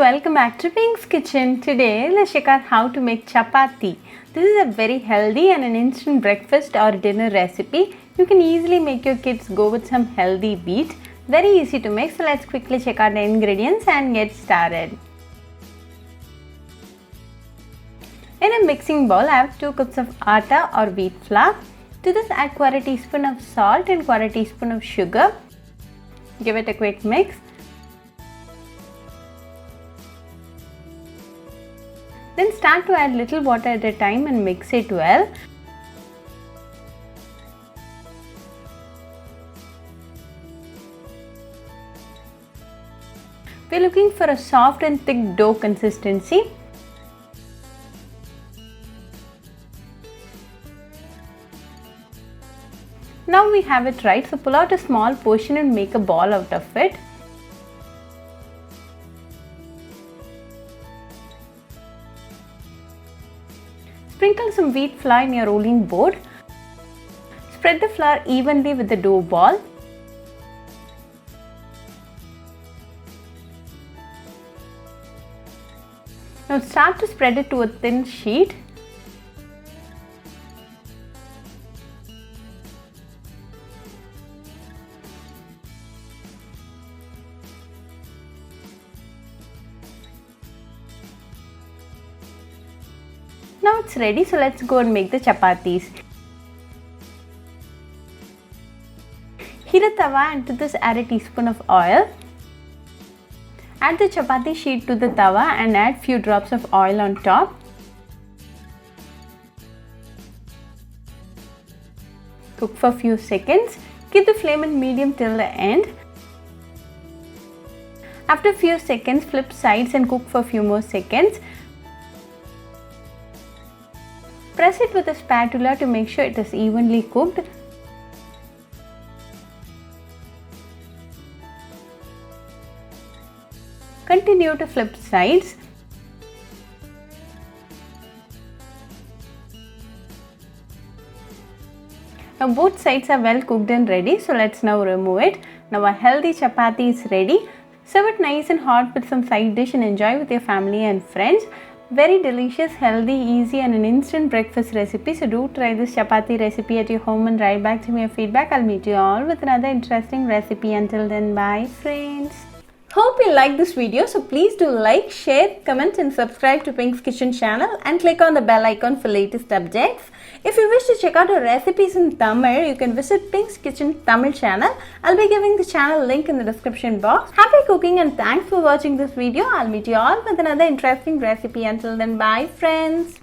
welcome back to Pink's Kitchen. Today let's check out how to make chapati. This is a very healthy and an instant breakfast or dinner recipe. You can easily make your kids go with some healthy wheat. Very easy to make, so let's quickly check out the ingredients and get started. In a mixing bowl, I have 2 cups of atta or wheat flour. To this add 1/4 teaspoon of salt and 1/4 teaspoon of sugar. Give it a quick mix. Then start to add little water at a time and mix it well. We are looking for a soft and thick dough consistency. Now we have it right, so pull out a small portion and make a ball out of it. Sprinkle some wheat flour in your rolling board. Spread the flour evenly with the dough ball. Now start to spread it to a thin sheet. Now it's ready, so let's go and make the chapatis. Heat a tawa and to this add a teaspoon of oil. Add the chapati sheet to the tawa and add few drops of oil on top. Cook for few seconds. Keep the flame in medium till the end. After few seconds, flip sides and cook for few more seconds. Press it with a spatula to make sure it is evenly cooked. Continue to flip sides. Now both sides are well cooked and ready, so let's now remove it. Now our healthy chapati is ready. Serve it nice and hot with some side dish and enjoy with your family and friends. Very delicious, healthy, easy and an instant breakfast recipe. So do try this chapati recipe at your home and write back to me your feedback. I'll meet you all with another interesting recipe. Until then, bye friends. Hope you like this video. So please do like, share, comment and subscribe to Pink's Kitchen channel and click on the bell icon for latest updates. If you wish to check out our recipes in Tamil, you can visit Pink's Kitchen Tamil channel. I'll be giving the channel link in the description box. Happy cooking and thanks for watching this video. I'll meet you all with another interesting recipe. Until then, bye friends.